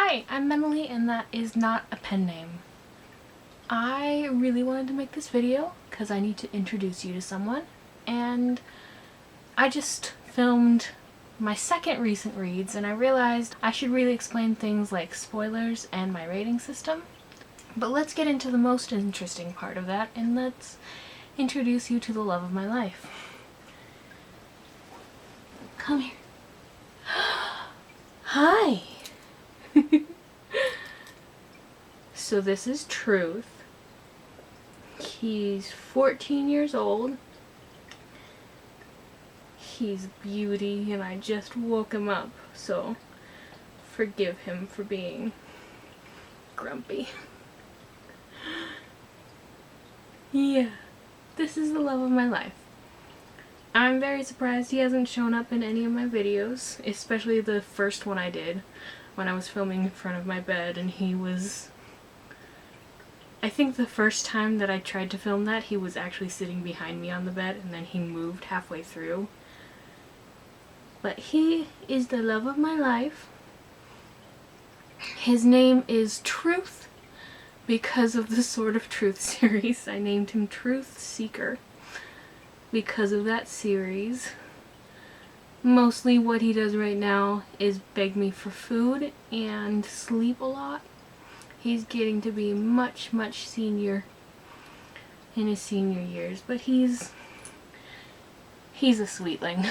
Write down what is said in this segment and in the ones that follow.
Hi, I'm Emily, and that is not a pen name. I really wanted to make this video because I need to introduce you to someone, and I just filmed my second recent reads, and I realized I should really explain things like spoilers and my rating system. But let's get into the most interesting part of that, and let's introduce you to the love of my life. Come here. Hi! So this is Truth. He's 14 years old. He's beauty, and I just woke him up, so forgive him for being grumpy. Yeah, this is the love of my life. I'm very surprised he hasn't shown up in any of my videos, especially the first one I did when I was filming in front of my bed, and he was... I think the first time that I tried to film that, he was actually sitting behind me on the bed, and then he moved halfway through. But he is the love of my life. His name is Truth because of the Sword of Truth series. I named him Truth Seeker because of that series. Mostly what he does right now is beg me for food and sleep a lot. He's getting to be much senior in his senior years, but he's a sweetling.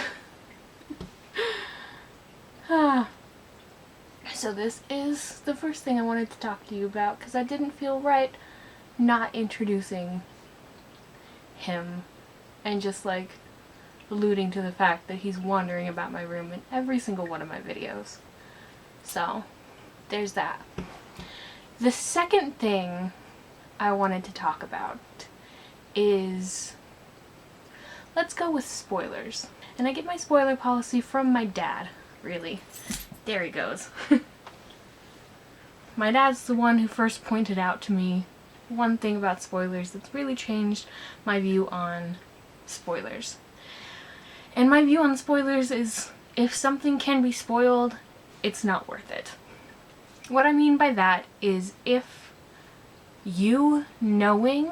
So this is the first thing I wanted to talk to you about, because I didn't feel right not introducing him and just like alluding to the fact that he's wandering about my room in every single one of my videos. So there's that. The second thing I wanted to talk about is, let's go with spoilers. And I get my spoiler policy from my dad, really. There he goes. My dad's the one who first pointed out to me one thing about spoilers that's really changed my view on spoilers. And my view on spoilers is, if something can be spoiled, it's not worth it. What I mean by that is, if you knowing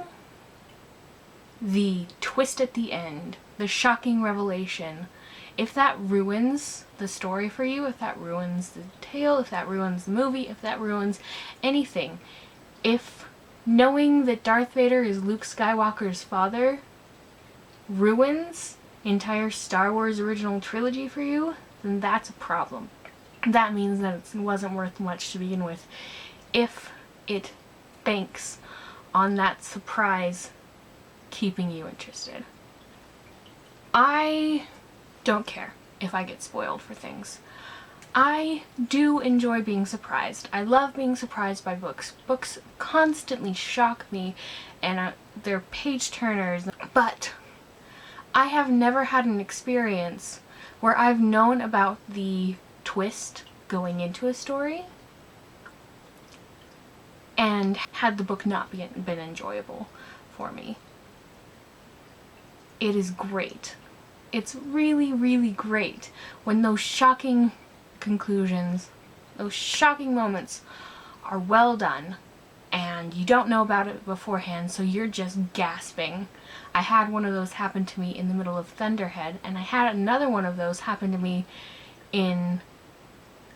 the twist at the end, the shocking revelation, if that ruins the story for you, if that ruins the tale, if that ruins the movie, if that ruins anything, if knowing that Darth Vader is Luke Skywalker's father ruins entire Star Wars original trilogy for you, then that's a problem. That means that it wasn't worth much to begin with, if it banks on that surprise keeping you interested. I don't care if I get spoiled for things. I do enjoy being surprised. I love being surprised by books. Books constantly shock me, and they're page turners, but I have never had an experience where I've known about the twist going into a story and had the book not been enjoyable for me. It is great. It's really great when those shocking conclusions, those shocking moments are well done and you don't know about it beforehand, so you're just gasping. I had one of those happen to me in the middle of Thunderhead, and I had another one of those happen to me in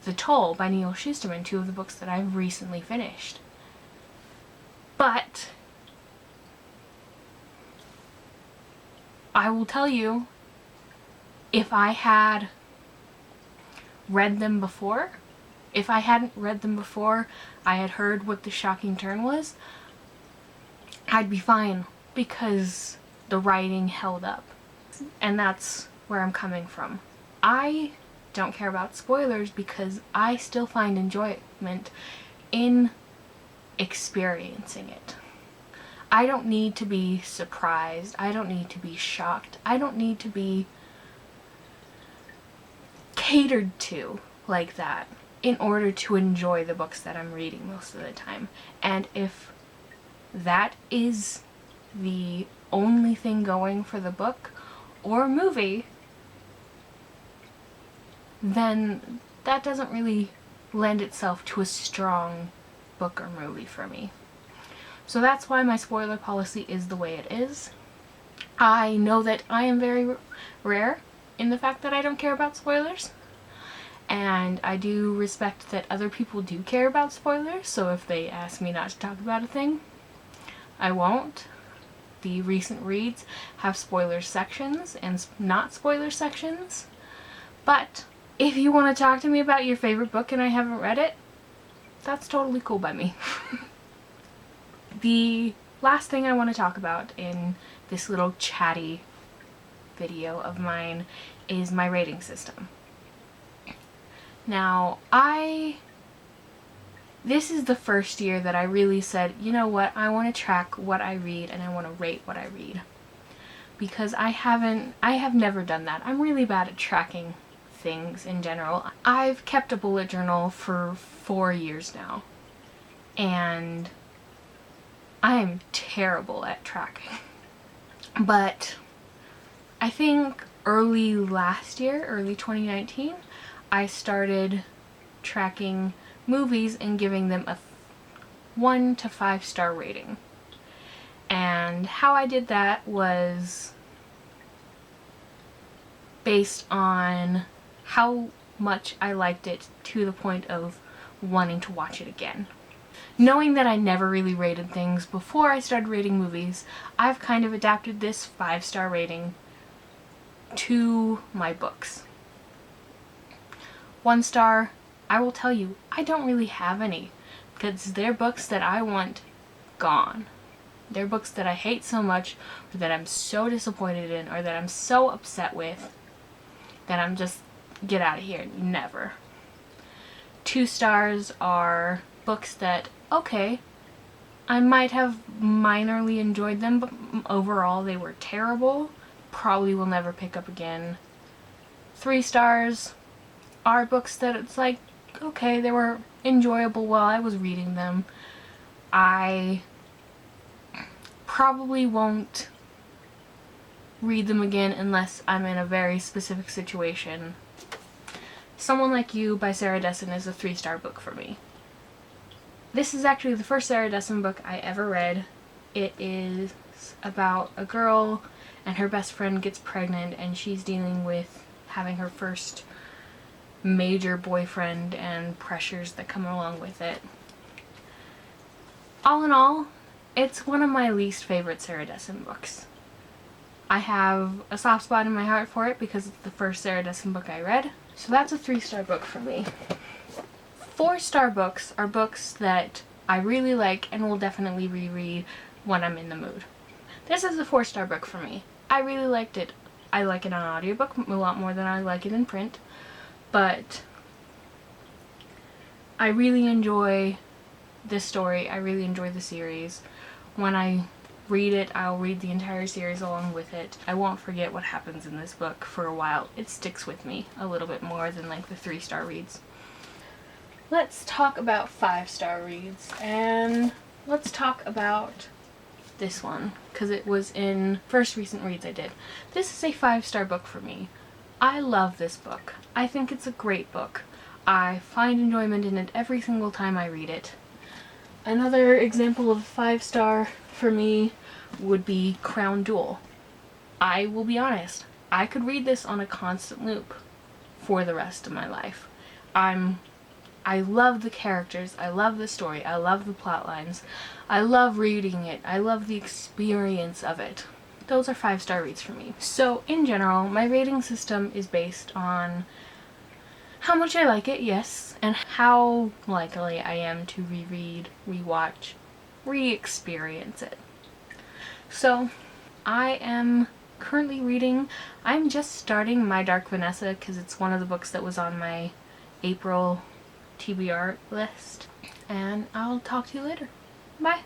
The Toll by Neil Shusterman, two of the books that I've recently finished. But I will tell you, if I had read them before, if I hadn't read them before I had heard what the shocking turn was, I'd be fine, because the writing held up. And that's where I'm coming from. I don't care about spoilers because I still find enjoyment in experiencing it. I don't need to be surprised. I don't need to be shocked. I don't need to be catered to like that in order to enjoy the books that I'm reading most of the time. And if that is the only thing going for the book or movie, then that doesn't really lend itself to a strong book or movie for me. So that's why my spoiler policy is the way it is. I know that I am very rare in the fact that I don't care about spoilers. And I do respect that other people do care about spoilers, so if they ask me not to talk about a thing, I won't. The recent reads have spoiler sections and not spoiler sections. But if you want to talk to me about your favorite book and I haven't read it, that's totally cool by me. The last thing I want to talk about in this little chatty video of mine is my rating system. Now, this is the first year that I really said, you know what, I want to track what I read and I want to rate what I read. Because I have never done that. I'm really bad at tracking things in general. I've kept a bullet journal for 4 years now. And I am terrible at tracking. But I think early 2019, I started tracking movies and giving them a 1 to 5 star rating. And how I did that was based on how much I liked it to the point of wanting to watch it again. Knowing that I never really rated things before I started rating movies, I've kind of adapted this 5-star rating to my books. 1 star, I will tell you, I don't really have any, because they're books that I want gone. They're books that I hate so much, or that I'm so disappointed in, or that I'm so upset with, that I'm just, get out of here, never. 2 stars are books that, okay, I might have minorly enjoyed them, but overall they were terrible, probably will never pick up again. 3 stars are books that it's like, okay, they were enjoyable while I was reading them. I probably won't read them again unless I'm in a very specific situation. Someone Like You by Sarah Dessen is a 3-star book for me. This is actually the first Sarah Dessen book I ever read. It is about a girl and her best friend gets pregnant and she's dealing with having her first major boyfriend and pressures that come along with it. All in all, it's one of my least favorite Sarah Dessen books. I have a soft spot in my heart for it because it's the first Sarah Dessen book I read, so that's a 3-star book for me. 4-star books are books that I really like and will definitely reread when I'm in the mood. This is a 4-star book for me. I really liked it. I like it on audiobook a lot more than I like it in print. But I really enjoy this story. I really enjoy the series. When I read it, I'll read the entire series along with it. I won't forget what happens in this book for a while. It sticks with me a little bit more than like the 3-star reads. Let's talk about 5-star reads, and let's talk about this one because it was in first recent reads I did. This is a 5-star book for me. I love this book. I think it's a great book. I find enjoyment in it every single time I read it. Another example of 5-star for me would be Crown Jewel. I will be honest, I could read this on a constant loop for the rest of my life. I love the characters, I love the story, I love the plot lines, I love reading it, I love the experience of it. Those are 5-star reads for me. So in general, my rating system is based on how much I like it, yes, and how likely I am to reread, rewatch, re-experience it. So I am currently reading, I'm just starting My Dark Vanessa because it's one of the books that was on my April TBR list, and I'll talk to you later. Bye!